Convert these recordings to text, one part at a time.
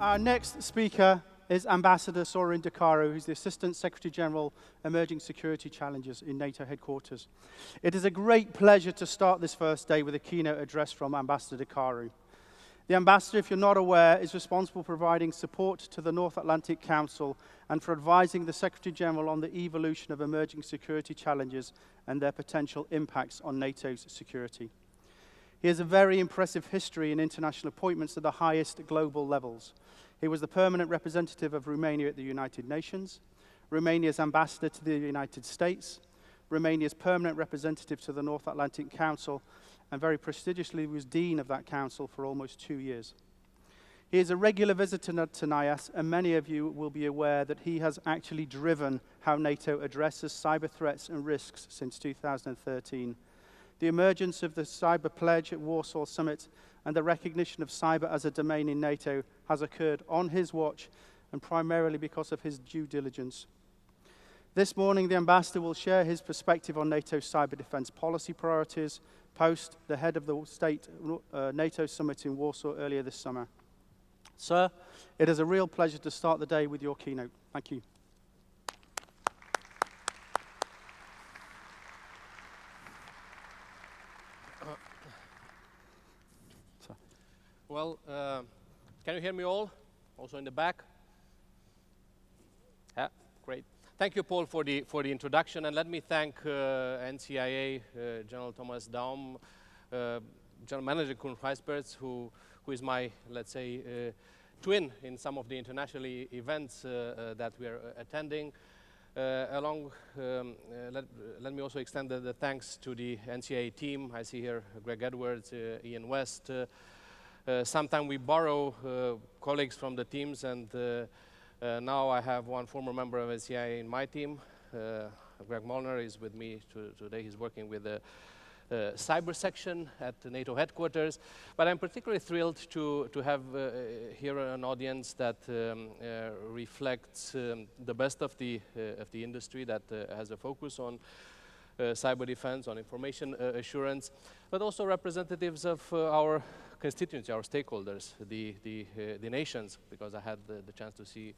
Our next speaker is Ambassador Sorin Ducaru, who's the Assistant Secretary General, Emerging Security Challenges in NATO headquarters. It is a great pleasure to start this first day with a keynote address from Ambassador Ducaru. The Ambassador, if you're not aware, is responsible for providing support to the North Atlantic Council and for advising the Secretary General on the evolution of emerging security challenges and their potential impacts on NATO's security. He has a very impressive history in international appointments at the highest global levels. He was the permanent representative of Romania at the United Nations, Romania's ambassador to the United States, Romania's permanent representative to the North Atlantic Council, and very prestigiously was dean of that council for almost 2 years. He is a regular visitor to NIAS, and many of you will be aware that he has actually driven how NATO addresses cyber threats and risks since 2013. The emergence of the Cyber Pledge at Warsaw Summit and the recognition of cyber as a domain in NATO has occurred on his watch and primarily because of his due diligence. This morning, the Ambassador will share his perspective on NATO's cyber defense policy priorities post the head of the state NATO summit in Warsaw earlier this summer. Sir, it is a real pleasure to start the day with your keynote. Thank you. Well, can you hear me all? Also in the back? Yeah, great. Thank you, Paul, for the introduction, and let me thank NCIA General Thomas Daum, General Manager Kuhn Weisberts, who is my, let's say, twin in some of the international events that we are attending. Let me also extend the thanks to the NCIA team. I see here Greg Edwards, Ian West. Sometimes we borrow colleagues from the teams, and now I have one former member of NCIA in my team. Greg Molnar is with me today. He's working with the cyber section at the NATO headquarters. But I'm particularly thrilled to have here an audience that reflects the best of the industry, that has a focus on cyber defense, on information assurance, but also representatives of our constituency, our stakeholders, the nations, because I had the chance to see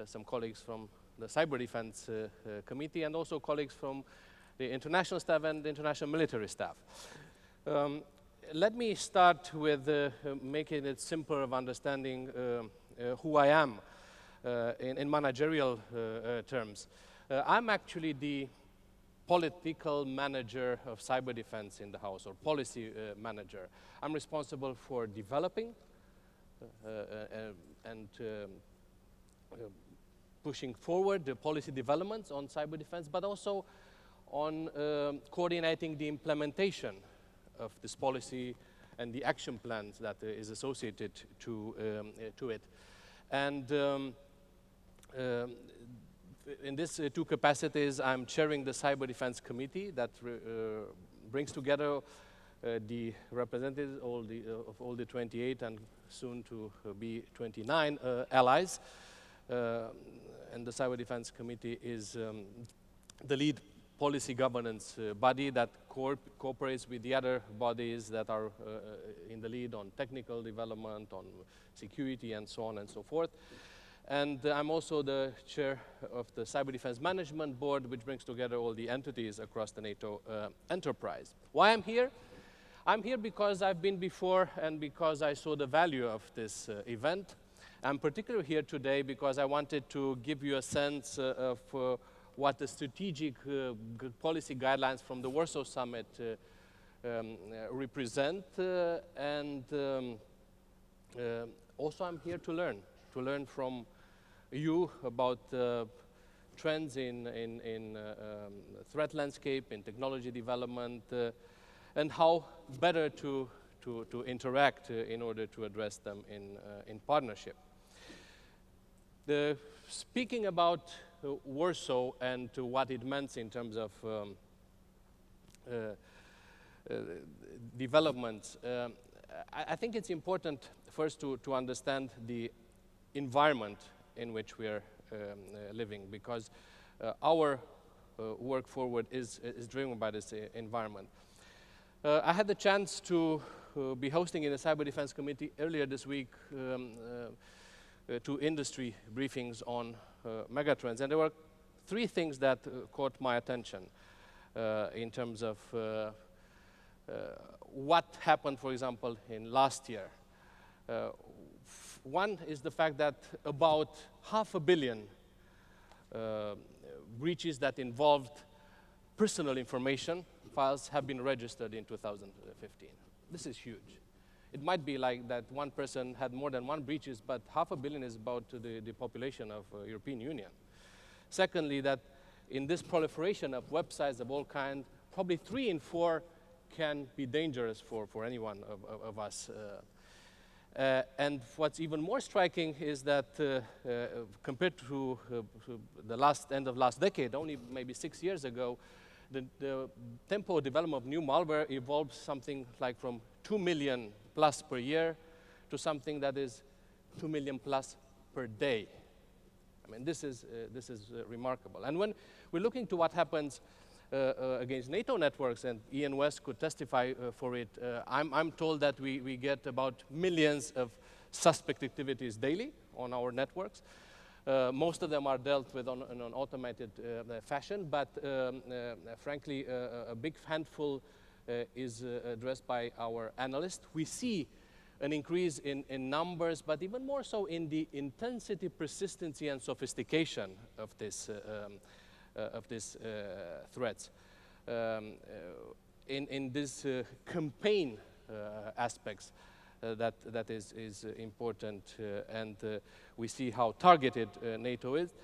some colleagues from the Cyber Defense Committee and also colleagues from the international staff and the international military staff. Let me start with making it simpler of understanding who I am in managerial terms. I'm actually the political manager of cyber defense in the House, or policy manager. I'm responsible for developing and pushing forward the policy developments on cyber defense, but also on coordinating the implementation of this policy and the action plans that is associated to it. And in these two capacities, I'm chairing the Cyber Defense Committee that brings together the representatives of all the 28 and soon to be 29 allies. And the Cyber Defense Committee is the lead policy governance body that cooperates with the other bodies that are in the lead on technical development, on security, and so on and so forth. And I'm also the chair of the Cyber Defense Management Board, which brings together all the entities across the NATO enterprise. Why I'm here? I'm here because I've been before and because I saw the value of this event. I'm particularly here today because I wanted to give you a sense of what the strategic policy guidelines from the Warsaw Summit represent. And also I'm here to learn from you about trends in threat landscape, in technology development, and how better to interact in order to address them in partnership. Speaking about Warsaw and what it meant in terms of developments, I think it's important first to understand the environment in which we are living, because our work forward is driven by this environment. I had the chance to be hosting in the Cyber Defense Committee earlier this week to industry briefings on megatrends. And there were three things that caught my attention in terms of what happened, for example, in last year. One is the fact that about 500 million breaches that involved personal information files have been registered in 2015. This is huge. It might be like that one person had more than one breaches, but 500 million is about the population of European Union. Secondly, that in this proliferation of websites of all kinds, probably 3 in 4 can be dangerous for any one of us. And what's even more striking is that compared to the end of last decade, only maybe 6 years ago, the tempo of development of new malware evolved something like from 2 million plus per year to something that is 2 million plus per day. I mean, this is remarkable. And when we're looking to what happens against NATO networks, and Ian West could testify for it, I'm told that we get about millions of suspect activities daily on our networks. Most of them are dealt with in an automated fashion, but frankly, a big handful is addressed by our analysts. We see an increase in numbers, but even more so in the intensity, persistency, and sophistication of these threats. In this campaign aspects, that is important, and we see how targeted NATO is.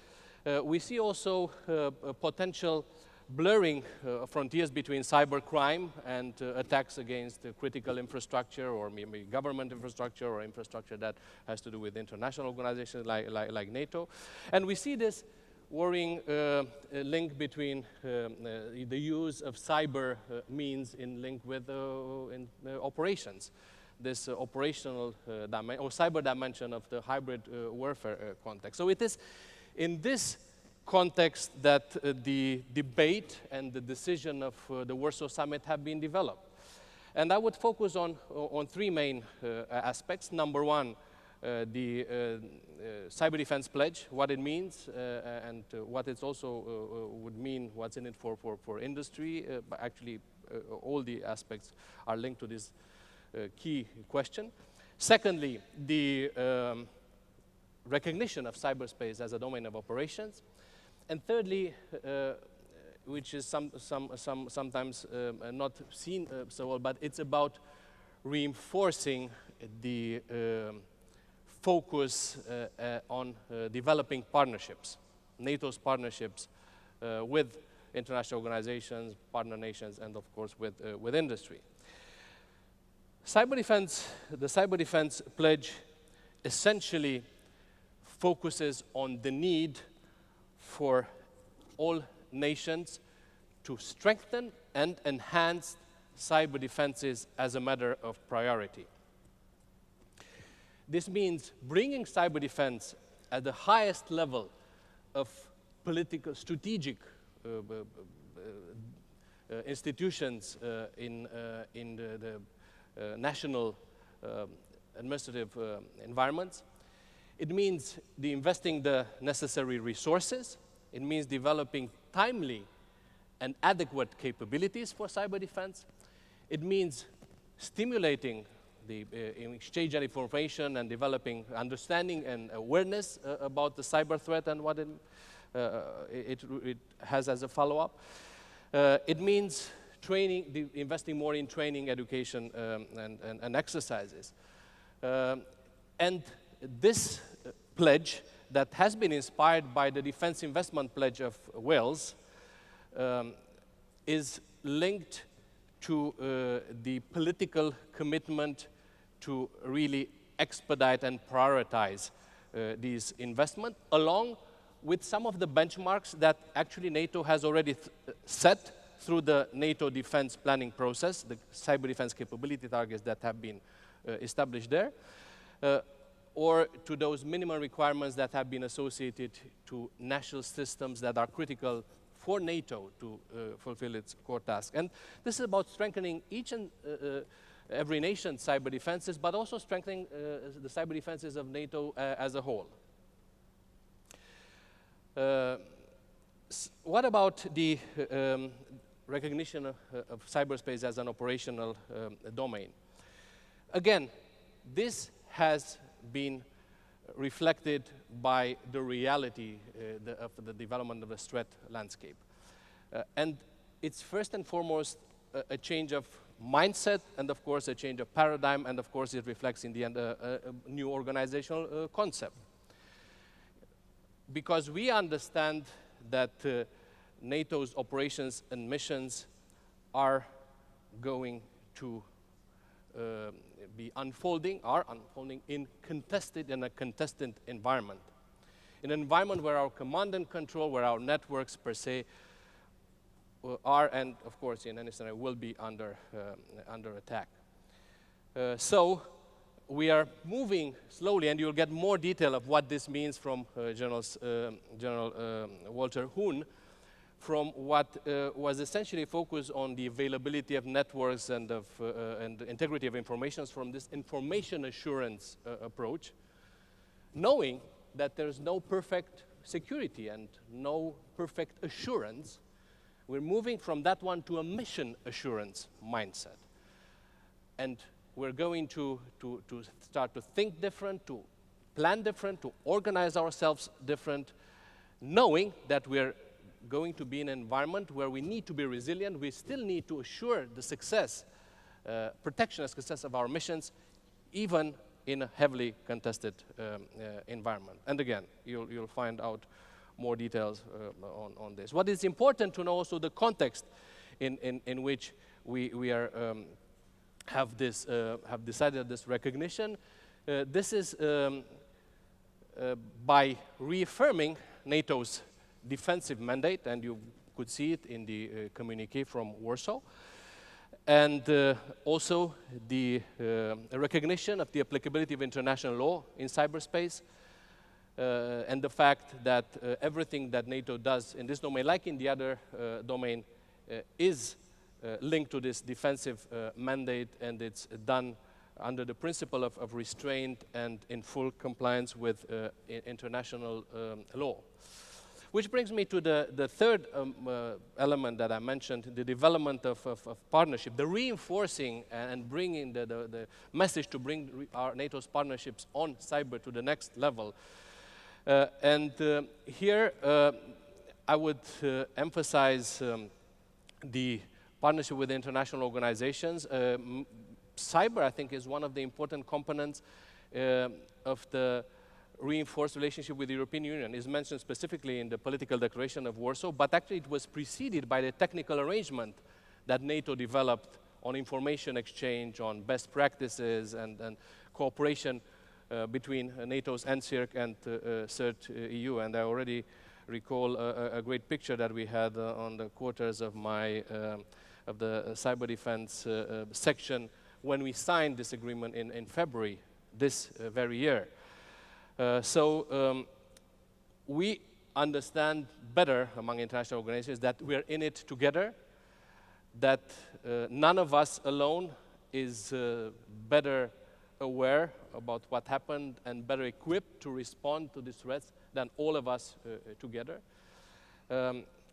We see also a potential blurring frontiers between cybercrime and attacks against critical infrastructure, or maybe government infrastructure, or infrastructure that has to do with international organizations like NATO. And we see this worrying link between the use of cyber means in link with operations. This operational or cyber dimension of the hybrid warfare context. So it is in this context that the debate and the decision of the Warsaw Summit have been developed. And I would focus on 3 main aspects. Number one, the cyber defense pledge, what it means, and what it also would mean, what's in it for industry. But actually, all the aspects are linked to this key question. Secondly, the recognition of cyberspace as a domain of operations. And thirdly, which is sometimes not seen so well, but it's about reinforcing the focus on developing partnerships, NATO's partnerships with international organizations, partner nations, and of course with industry. The cyber defense pledge essentially focuses on the need for all nations to strengthen and enhance cyber defenses as a matter of priority. This means bringing cyber defense at the highest level of political, strategic institutions in the national administrative environments. It means investing the necessary resources. It means developing timely and adequate capabilities for cyber defense. It means stimulating the exchange of information and developing understanding and awareness about the cyber threat and what it has as a follow-up. It means training, investing more in training, education, and exercises. And this pledge that has been inspired by the Defense Investment Pledge of Wales is linked to the political commitment to really expedite and prioritize these investments, along with some of the benchmarks that actually NATO has already set through the NATO defense planning process, the cyber defense capability targets that have been established there, or to those minimum requirements that have been associated to national systems that are critical for NATO to fulfill its core task. And this is about strengthening each and every nation's cyber defenses, but also strengthening the cyber defenses of NATO as a whole. What about the recognition of cyberspace as an operational domain? Again, this has been reflected by the reality of the development of the threat landscape. And it's first and foremost a change of mindset, and of course a change of paradigm, and of course it reflects in the end a new organizational concept. Because we understand that NATO's operations and missions are going to be unfolding in a contested environment. In an environment where our command and control, where our networks per se are, and of course in any scenario will be under attack. So we are moving slowly, and you'll get more detail of what this means from General Walter Hoon, from what was essentially focused on the availability of networks and the integrity of information, from this information assurance approach, knowing that there's no perfect security and no perfect assurance. We're moving from that one to a mission assurance mindset. And we're going to start to think different, to plan different, to organize ourselves different, knowing that we're going to be in an environment where we need to be resilient. We still need to assure the success, protection and success of our missions, even in a heavily contested environment. And again, you'll find out more details on this. What is important to know also the context in which we are have decided this recognition. This is by reaffirming NATO's defensive mandate, and you could see it in the communique from Warsaw, and also the recognition of the applicability of international law in cyberspace, and the fact that everything that NATO does in this domain, like in the other domain, is linked to this defensive mandate, and it's done under the principle of restraint and in full compliance with international law. Which brings me to the third element that I mentioned, the development of partnership, the reinforcing and bringing the message to bring our NATO's partnerships on cyber to the next level. Here I would emphasize the partnership with international organizations. Cyber, I think, is one of the important components of the reinforced relationship with the European Union. It's mentioned specifically in the political declaration of Warsaw, but actually it was preceded by the technical arrangement that NATO developed on information exchange, on best practices and cooperation between NATO's NCIRC and CERT EU. And I already recall a great picture that we had on the quarters of of the cyber defense section when we signed this agreement in February this very year. We understand better among international organizations that we are in it together, that none of us alone is better aware about what happened and better equipped to respond to these threats than all of us together.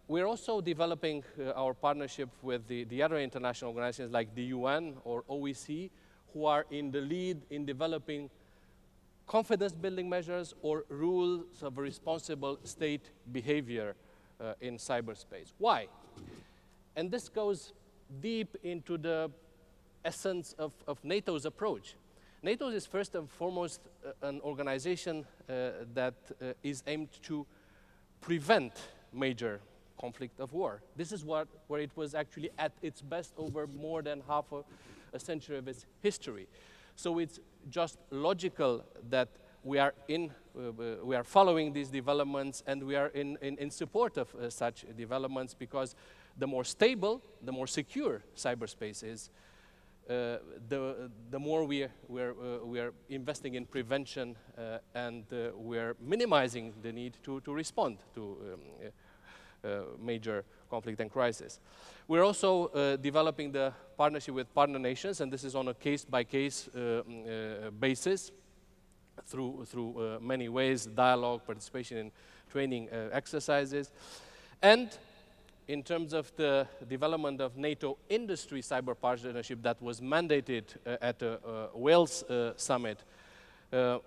We're also developing our partnership with the other international organizations like the UN or OEC, who are in the lead in developing confidence-building measures or rules of responsible state behavior in cyberspace. Why? And this goes deep into the essence of NATO's approach. NATO is first and foremost an organization that is aimed to prevent major conflict of war. This is where it was actually at its best over more than half a century of its history. So it's just logical that we are following these developments, and we are in support of such developments, because the more stable, the more secure cyberspace is, the more we are investing in prevention, and we are minimizing the need to respond to major conflict and crisis. We're also developing the partnership with partner nations, and this is on a case-by-case basis through many ways: dialogue, participation in training exercises. And in terms of the development of NATO industry cyber partnership that was mandated at the Wales summit,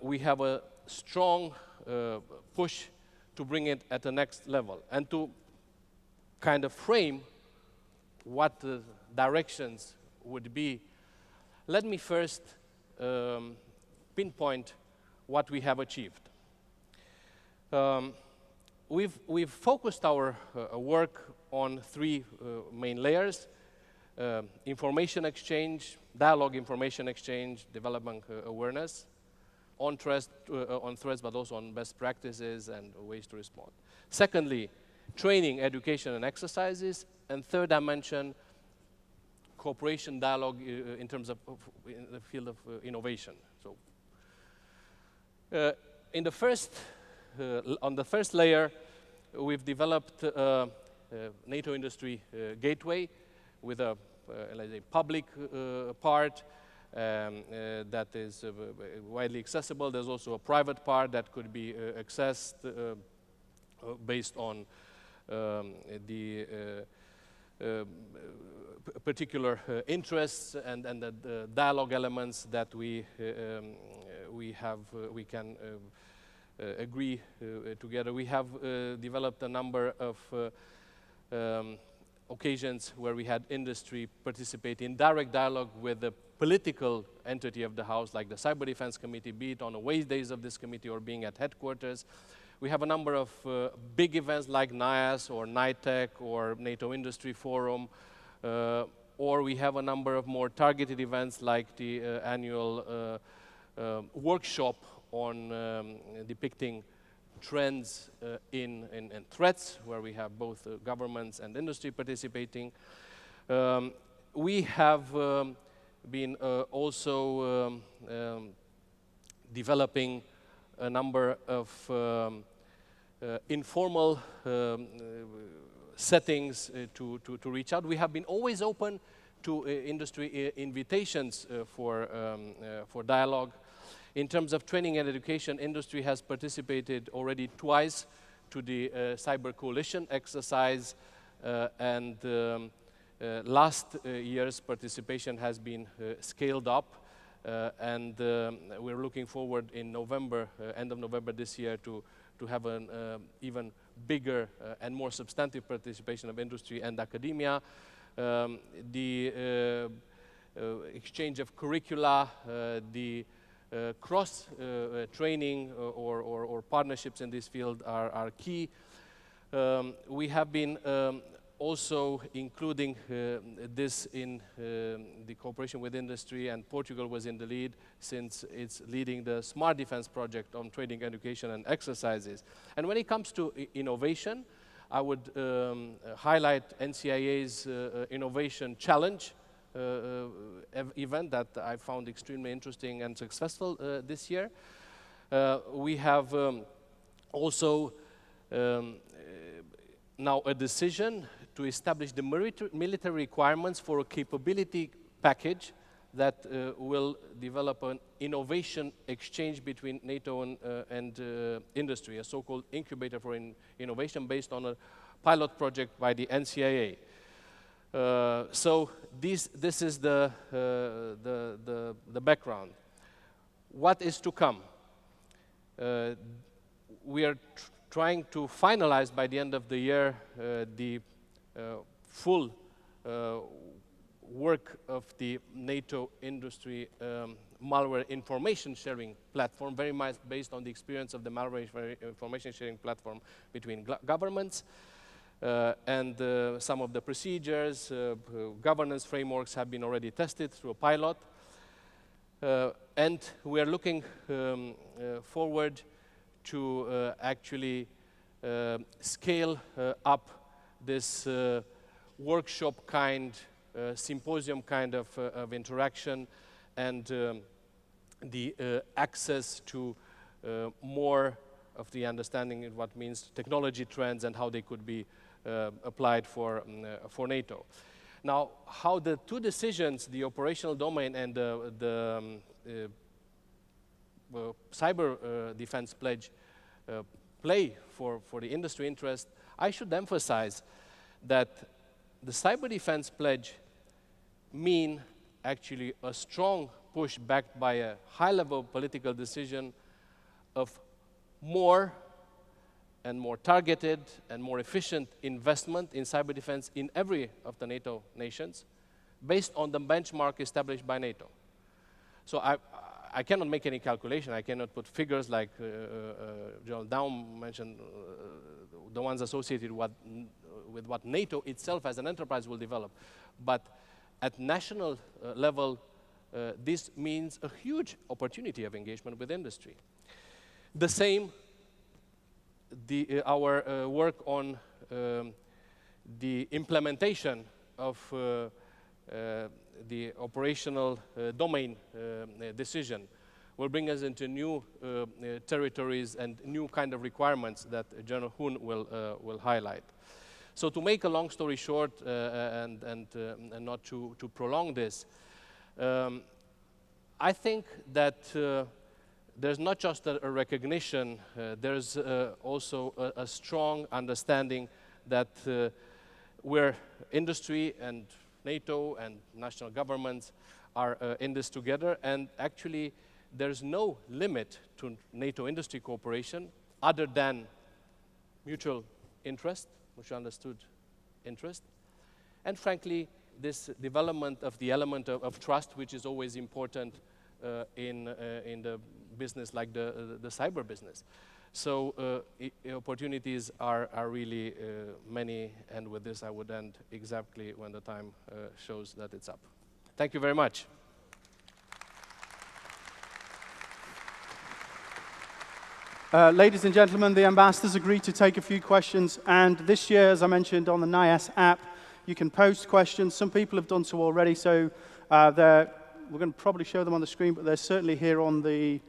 we have a strong push to bring it at the next level and to kind of frame what the directions would be. Let me first pinpoint what we have achieved. We've focused our work on three main layers: information exchange, dialogue information exchange, development awareness, on threats, but also on best practices and ways to respond. Secondly, training, education, and exercises. And third dimension, cooperation, dialogue in terms of in the field of innovation. So, on the first layer, we've developed NATO industry gateway with a let's say public part that is widely accessible. There's also a private part that could be accessed based on the particular interests and the dialogue elements that we can agree together. We have developed a number of occasions where we had industry participate in direct dialogue with the political entity of the House, like the Cyber Defense Committee, be it on away days of this committee or being at headquarters. We have a number of big events like NIAS or NITEC or NATO Industry Forum, or we have a number of more targeted events like the annual workshop on depicting trends in threats, where we have both governments and industry participating. We have been also developing a number of informal settings to reach out. We have been always open to industry invitations for dialogue. In terms of training and education, industry has participated already twice to the Cyber Coalition exercise, and last year's participation has been scaled up, and we're looking forward in November, end of November this year, to have an even bigger and more substantive participation of industry and academia. The exchange of curricula, the cross training or partnerships in this field are key. We have been also including this in the cooperation with industry, and Portugal was in the lead since it's leading the Smart Defense project on training, education, and exercises. And when it comes to innovation, I would highlight NCIA's Innovation Challenge event that I found extremely interesting and successful this year. We have also now a decision to establish the military requirements for a capability package that will develop an innovation exchange between NATO and industry, a so-called incubator for innovation based on a pilot project by the NCIA. So this is the background. What is to come? We are trying to finalize by the end of the year the full work of the NATO industry malware information sharing platform, very much based on the experience of the malware information sharing platform between governments. And some of the procedures, governance frameworks have been already tested through a pilot. And we are looking forward to actually scale up this workshop kind, symposium kind of interaction, and the access to more of the understanding of what means technology trends and how they could be applied for NATO. Now, how the two decisions, the operational domain and the cyber defense pledge, play for the industry interest, I should emphasize that the cyber defense pledge mean actually a strong push backed by a high-level political decision of more and more targeted and more efficient investment in cyber defense in every of the NATO nations based on the benchmark established by NATO. So I cannot make any calculation. I cannot put figures like General Daum mentioned, the ones associated with what NATO itself as an enterprise will develop. But at national level, this means a huge opportunity of engagement with industry. The same, our work on the implementation of the operational domain decision will bring us into new territories and new kind of requirements that General Hoon will highlight. So to make a long story short and not to prolong this, I think that there's not just a recognition, there's also a strong understanding that where industry and NATO and national governments are in this together, and actually there's no limit to NATO industry cooperation other than mutual interest, mutually understood interest, and frankly this development of the element of trust, which is always important in the business like the cyber business. So opportunities are really many, and with this I would end exactly when the time shows that it's up. Thank you very much. Ladies and gentlemen, the ambassadors agreed to take a few questions, and this year, as I mentioned on the NIAS app, you can post questions. Some people have done so already, so we're going to probably show them on the screen, but they're certainly here on the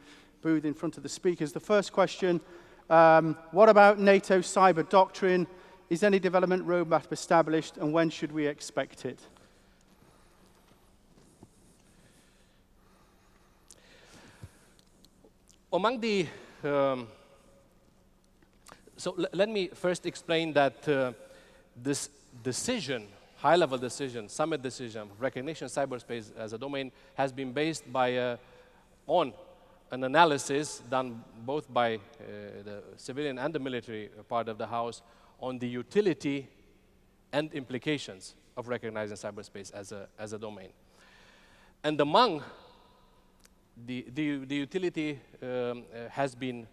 booth in front of the speakers. The first question, what about NATO cyber doctrine? Is any development roadmap established, and when should we expect it? Among the let me first explain that this decision, high-level decision, summit decision, recognition of cyberspace as a domain has been based on an analysis done both by the civilian and the military part of the House on the utility and implications of recognizing cyberspace as a domain. And among the utility has been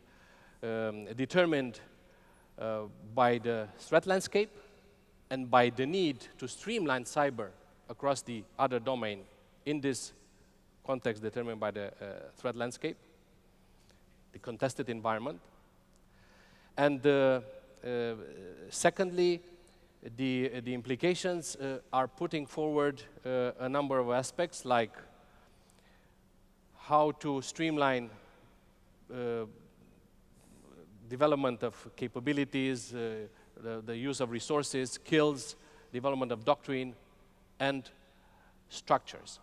determined by the threat landscape and by the need to streamline cyber across the other domain in this context determined by the threat landscape, the contested environment. And secondly, the implications are putting forward a number of aspects like how to streamline development of capabilities, the use of resources, skills, development of doctrine, and structures.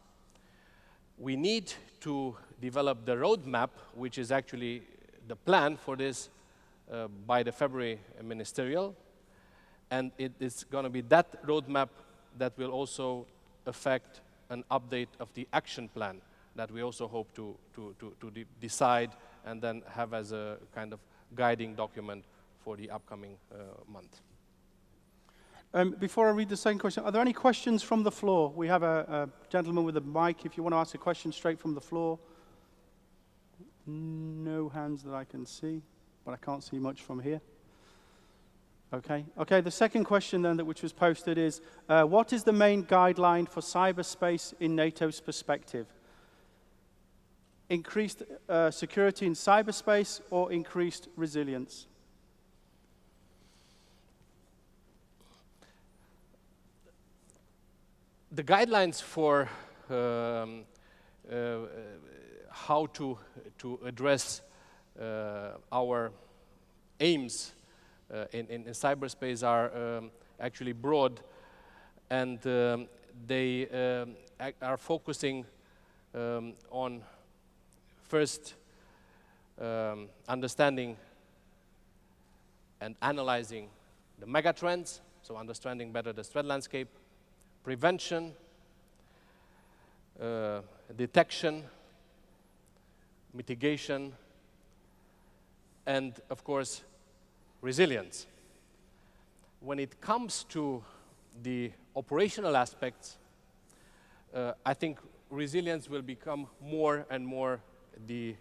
We need to develop the roadmap, which is actually the plan for this by the February ministerial, and it is going to be that roadmap that will also affect an update of the action plan that we also hope to decide and then have as a kind of guiding document for the upcoming month. Before I read the second question, are there any questions from the floor? We have a gentleman with a mic. If you want to ask a question straight from the floor. No hands that I can see, but I can't see much from here. Okay. Okay, the second question then, which was posted is, what is the main guideline for cyberspace in NATO's perspective? Increased security in cyberspace or increased resilience? The guidelines for how to address our aims in cyberspace are actually broad, and they are focusing on first understanding and analyzing the megatrends, so understanding better the threat landscape, prevention, detection, mitigation, and of course, resilience. When it comes to the operational aspects, I think resilience will become more and more the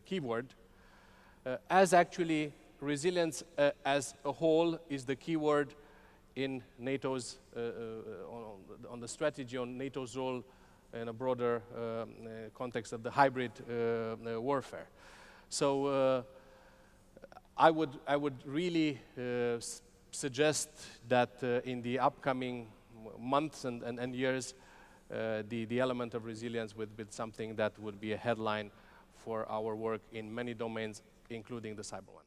keyword, as actually resilience as a whole is the keyword in NATo's, on the strategy on NATo's role in a broader context of the hybrid warfare. So I would really suggest that in the upcoming months and years, the element of resilience would be something that would be a headline for our work in many domains, including the cyber one.